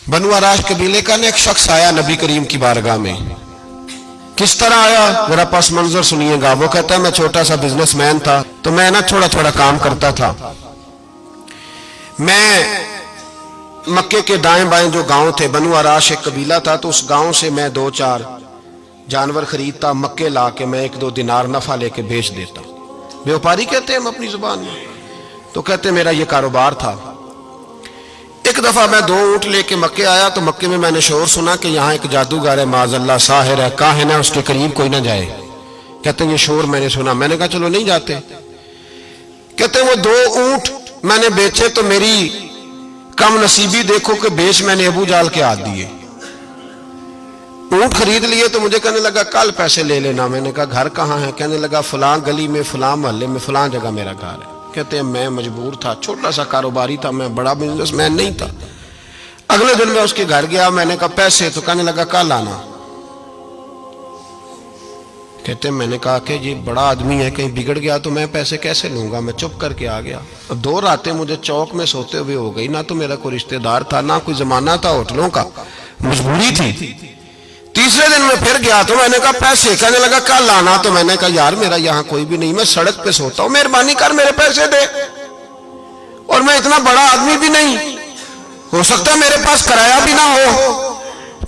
बनु आराश कबीले का एक शख्स आया नबी करीम की बारगाह में। किस तरह आया जरा पस मंजर सुनिएगा। वो कहता है मैं छोटा सा बिजनेसमैन था, तो मैं ना थोड़ा थोड़ा काम करता था। मैं मक्के के दाएं बाएं जो गांव थे, बनु आराश एक कबीला था, तो उस गांव से मैं 2-4 जानवर खरीदता, मक्के ला के मैं 1-2 दिनार नफा लेके बेच देता। व्यापारी कहते हैं हम अपनी जुबान में। तो कहते मेरा ये कारोबार था। एक दफा मैं 2 ऊंट लेके मक्के आया, तो मक्के में मैंने शोर सुना कि यहाँ एक जादूगर है, माज़अल्लाह साहिर है, काहिन है, उसके करीब कोई ना जाए। कहते ये शोर मैंने सुना। मैंने कहा चलो नहीं जाते। कहते वो 2 ऊंट मैंने बेचे तो मेरी कम नसीबी देखो कि बेच मैंने अबू जाल के हाथ दिए। ऊंट खरीद लिए तो मुझे कहने लगा कल पैसे ले लेना। मैंने कहा घर कहाँ है? कहने लगा फलां गली में, फलां मोहल्ले में, फलां जगह मेरा घर है। कहते हैं मैं मजबूर था, छोटा सा कारोबारी था, मैं बड़ा बिजनेसमैन नहीं था। अगले दिन मैं उसके घर गया, मैंने कहा पैसे, तो कहने लगा कल आना। कहते मैंने कहा कि ये बड़ा आदमी है, कहीं बिगड़ गया तो मैं पैसे कैसे लूंगा। मैं चुप करके आ गया। अब 2 रातें मुझे चौक में सोते हुए हो गई। ना तो मेरा कोई रिश्तेदार था, ना कोई जमाना था होटलों का, मजबूरी थी। तीसरे दिन मैं फिर गया तो मैंने कहा पैसे, कहने लगा कल आना। तो मैंने कहा यार मेरा यहाँ कोई भी नहीं, मैं सड़क पे सोता हूँ, मेहरबानी कर मेरे पैसे दे। और मैं इतना बड़ा आदमी भी नहीं, हो सकता है मेरे पास किराया भी ना हो,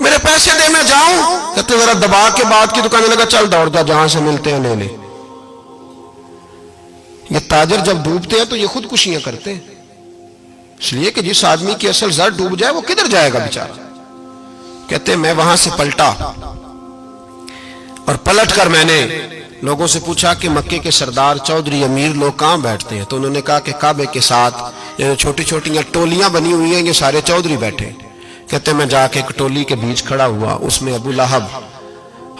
मेरे पैसे दे मैं जाऊं। कहते जरा दबा के बात की। तो कहने लगा चल दौड़ जा, जहां से मिलते हैं ले ले। ये ताजर जब डूबते हैं तो ये खुदकुशियां करते हैं, इसलिए कि जिस आदमी की असल जड़ डूब जाए वो किधर जाएगा बेचारा। कहते मैं वहां से पलटा और पलट कर मैंने लोगों से पूछा कि मक्के के सरदार, चौधरी, अमीर लोग कहां बैठते हैं। तो उन्होंने कहा कि काबे के साथ ये छोटी छोटी टोलियां बनी हुई हैं, ये सारे चौधरी बैठे। कहते मैं जाके एक टोली के बीच खड़ा हुआ, उसमें अबू लहब,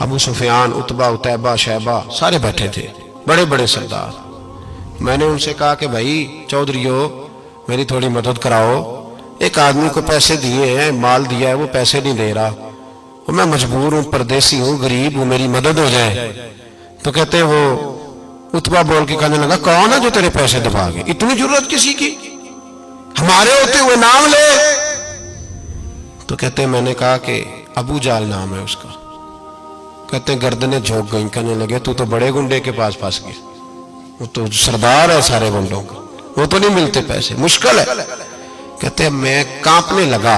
अबू सुफियान, उतबा, उतैबा, शैबा सारे बैठे थे, बड़े बड़े सरदार। मैंने उनसे कहा कि भाई चौधरीओ मेरी थोड़ी मदद कराओ, एक आदमी को पैसे दिए हैं, माल दिया है, वो पैसे नहीं दे रहा, और मैं मजबूर हूं, परदेसी हूं, गरीब हूं, मेरी मदद हो जाए। तो कहते वो उतबा बोल के कहने लगा कौन है जो तेरे पैसे दबा गए, इतनी जरूरत किसी की, हमारे होते हुए नाम ले। तो कहते मैंने कहा कि अबू जाल नाम है उसका। कहते गर्दनें झोंक गई। कहने लगे तू तो बड़े गुंडे के पास फंस गया, वो तो सरदार है सारे गुंडों का, वो तो नहीं मिलते पैसे, मुश्किल है। कहते मैं कांपने लगा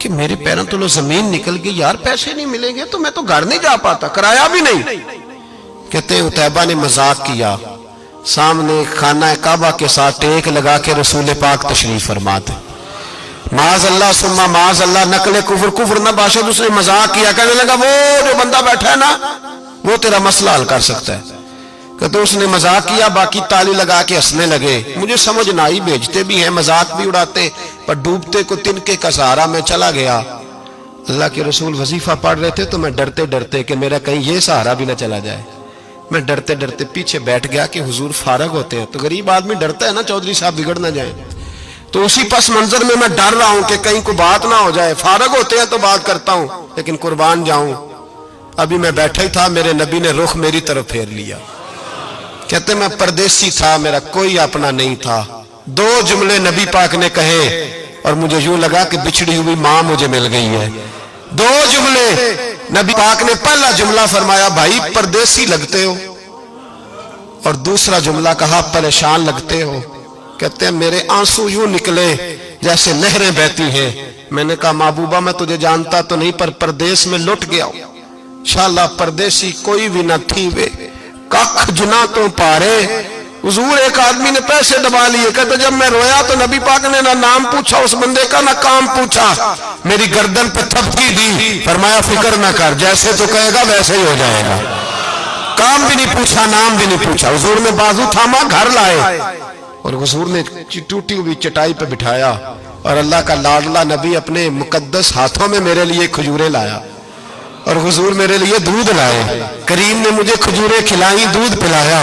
कि मेरे पैरों तो जमीन निकल गई, यार पैसे नहीं मिलेंगे तो मैं तो घर नहीं जा पाता, किराया भी नहीं। कहते उतैबा ने मजाक किया, सामने खाना काबा के साथ टेक लगा के रसूल पाक तशरीफ फरमाते, माज अल्लाह सुम्मा माज अल्लाह, नकले कुफर, कुफर ना बाशद। उसने मजाक किया, कहने लगा वो जो बंदा बैठा है ना वो तेरा मसला हल कर सकता है। कहते उसने मजाक किया, बाकी ताली लगा के हंसने लगे। मुझे समझ ना आई, भेजते भी हैं, मजाक भी उड़ाते, पर डूबते को तिनके का सहारा में चला गया। अल्लाह के रसूल वजीफा पढ़ रहे थे तो मैं डरते डरते कि मेरा कहीं ये सहारा भी ना चला जाए, मैं डरते डरते पीछे बैठ गया कि हुजूर फारग होते हैं। तो गरीब आदमी डरता है ना चौधरी साहब बिगड़ ना जाए, तो उसी पस मंजर में मैं डर रहा हूं कि कहीं को बात ना हो जाए। फारग होते हैं तो बात करता हूं, लेकिन कुर्बान जाऊं। अभी मैं बैठा ही था, मेरे नबी ने रुख मेरी तरफ फेर लिया। कहते मैं परदेसी था, मेरा कोई अपना नहीं था। 2 जुमले नबी पाक ने कहे और मुझे यूं लगा कि बिछड़ी हुई मां मुझे मिल गई है। 2 जुमले नबी पाक ने, पहला जुमला फरमाया भाई परदेसी लगते हो, और दूसरा जुमला कहा परेशान लगते हो। कहते हैं मेरे आंसू यूं निकले जैसे नहरें बहती हैं। मैंने कहा महबूबा मैं तुझे जानता तो नहीं, पर परदेश में लुट गया हूं। शाला परदेसी कोई भी न थी वे, कख जुना तो पारे। हुजूर एक आदमी ने पैसे दबा लिए। कहते जब मैं रोया तो नबी पाक ने ना नाम पूछा उस बंदे का, ना काम पूछा, मेरी गर्दन पे थपकी दी, फरमाया फिक्र ना कर, जैसे तो कहेगा वैसे ही हो जाएगा। काम भी नहीं पूछा, नाम भी नहीं पूछा। हुजूर ने बाजू थामा, घर लाए, और हुजूर ने टूटी हुई चटाई पे बिठाया, और अल्लाह का लाडला नबी अपने मुकद्दस हाथों में मेरे लिए खजूरें लाया, और हुजूर मेरे लिए दूध लाए। करीम ने मुझे खजूरें खिलाई, दूध पिलाया,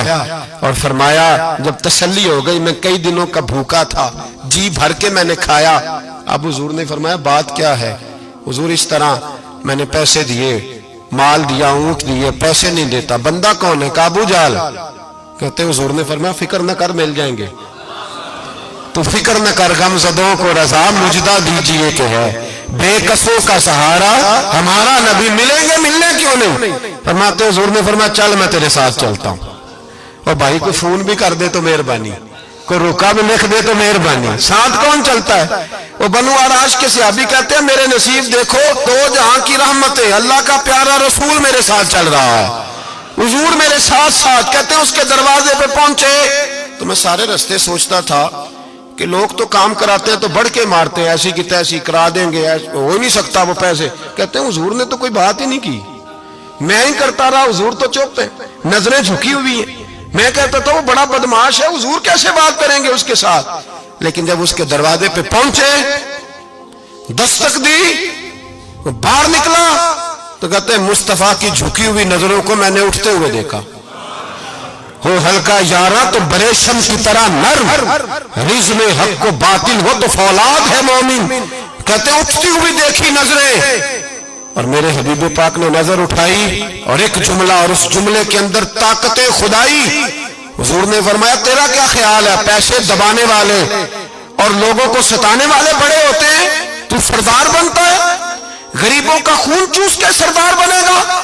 और फरमाया जब तसल्ली हो गई, मैं कई दिनों का भूखा था, जी भर के मैंने खाया। अब हुजूर ने फरमाया बात क्या है। हुजूर इस तरह मैंने पैसे दिए, माल दिया, ऊंट दिए, पैसे नहीं देता। बंदा कौन है? अबू जाल। कहते हुजूर ने फरमाया फिक्र न कर, मिल जाएंगे। तो फिक्र न कर, गमज़दों को रज़ा मुजदा दीजिए कि है। بے کسوں کا سہارا ہمارا نبی، ملیں گے ملنے کیوں نہیں؟ فرماتے حضور نے فرمایا چل میں تیرے ساتھ چلتا ہوں۔ اور بھائی کو فون بھی کر دے تو مہربانی، کوئی رکا بھی لکھ دے تو مہربانی، ساتھ کون چلتا ہے؟ وہ بنو آراش کے صحابی کہتے ہیں میرے نصیب دیکھو، دو جہاں کی رحمتیں، اللہ کا پیارا رسول میرے ساتھ چل رہا ہے، حضور میرے ساتھ ساتھ۔ کہتے ہیں اس کے دروازے پہ پہنچے تو میں سارے رستے سوچتا تھا کہ لوگ تو کام کراتے ہیں تو بڑھ کے مارتے ہیں، ایسی کی تیسی کرا دیں گے، ہو ہی نہیں سکتا وہ پیسے۔ کہتے ہیں حضور نے تو کوئی بات ہی نہیں کی، میں ہی کرتا رہا، حضور تو چپ ہیں، نظریں جھکی ہوئی ہیں۔ میں کہتا تھا وہ بڑا بدماش ہے، حضور کیسے بات کریں گے اس کے ساتھ؟ لیکن جب اس کے دروازے پہ پہنچے، دستک دی، وہ باہر نکلا تو کہتے ہیں مصطفیٰ کی جھکی ہوئی نظروں کو میں نے اٹھتے ہوئے دیکھا۔ ہو ہلکا یارا تو بریشم کی طرح نرم، رزم حق کو باطل ہو تو فولاد ہے مومن۔ کہتے ہیں اٹھتی ہوئی دیکھی نظریں، اور میرے حبیب پاک نے نظر اٹھائی اور ایک جملہ، اور اس جملے کے اندر طاقت خدائی۔ حضور نے فرمایا تیرا کیا خیال ہے؟ پیسے دبانے والے اور لوگوں کو ستانے والے بڑے ہوتے ہیں، تو سردار بنتا ہے؟ غریبوں کا خون چوس کے سردار بنے گا؟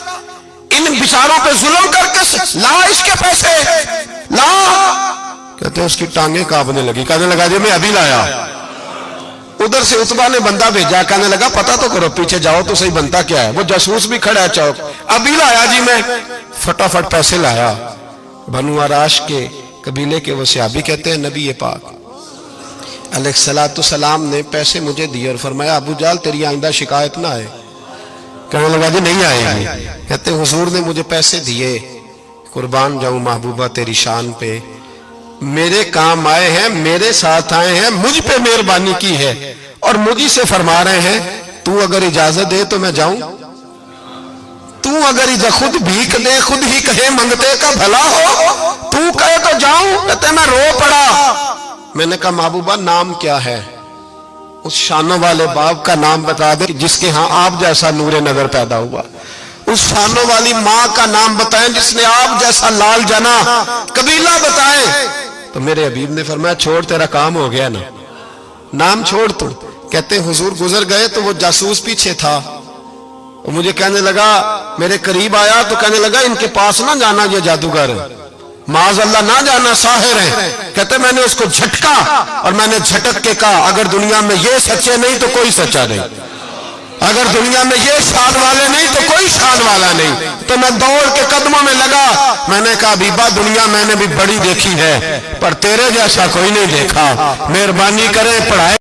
ان بیچاروں پہ ظلم کر کے لا اس کے پیسے لا۔ کہتے ہیں اس کی ٹانگیں کانپنے لگی، کہنے لگا جی میں ابھی لایا۔ ادھر سے عتبہ نے بندہ بھیجا، کہنے لگا پتہ تو کرو، پیچھے جاؤ تو صحیح بنتا کیا ہے۔ وہ جاسوس بھی کھڑا ہے چوک، ابھی لایا جی میں، فٹافٹ پیسے لایا۔ بنو آراش کے قبیلے کے وہ صحابی کہتے ہیں نبی پاک علیہ السلام نے پیسے مجھے دیے اور فرمایا ابو جال تیری آئندہ شکایت نہ آئے۔ کہنے لگا جی نہیں آئے گی۔ کہتے ہیں حضور نے مجھے پیسے دیے، قربان جاؤں محبوبہ تیری شان پہ، میرے کام آئے ہیں، میرے ساتھ آئے ہیں، مجھ پہ مہربانی کی ہے، اور مجھے سے فرما رہے ہیں تو اگر اجازت دے تو میں جاؤں، تو اگر خود بھیک دے، خود ہی کہے منگتے کا بھلا ہو، تو کہے تو جاؤں۔ کہتے ہیں میں رو پڑا۔ میں نے کہا محبوبہ نام کیا ہے؟ اس شانوں والے باپ کا نام بتا دے جس کے ہاں آپ جیسا نور نظر پیدا ہوا، اس شانوں والی ماں کا نام بتائیں جس نے آپ جیسا لال جنا، قبیلہ بتائیں۔ تو میرے حبیب نے فرمایا چھوڑ تیرا کام ہو گیا نا، نام چھوڑ تو۔ کہتے حضور گزر گئے تو وہ جاسوس پیچھے تھا، وہ مجھے کہنے لگا، میرے قریب آیا تو کہنے لگا ان کے پاس نہ جانا، یہ جادوگر معاذ اللہ نہ جانا، ساحر ہیں۔ کہتے میں نے اس کو جھٹکا اور میں نے جھٹک کے کہا اگر دنیا میں یہ سچے نہیں تو کوئی سچا نہیں، اگر دنیا میں یہ شان والے نہیں تو کوئی شان والا نہیں۔ تو میں دوڑ کے قدموں میں لگا، میں نے کہا حبیبہ دنیا میں نے بھی بڑی دیکھی ہے پر تیرے جیسا کوئی نہیں دیکھا، مہربانی کرے پڑھائے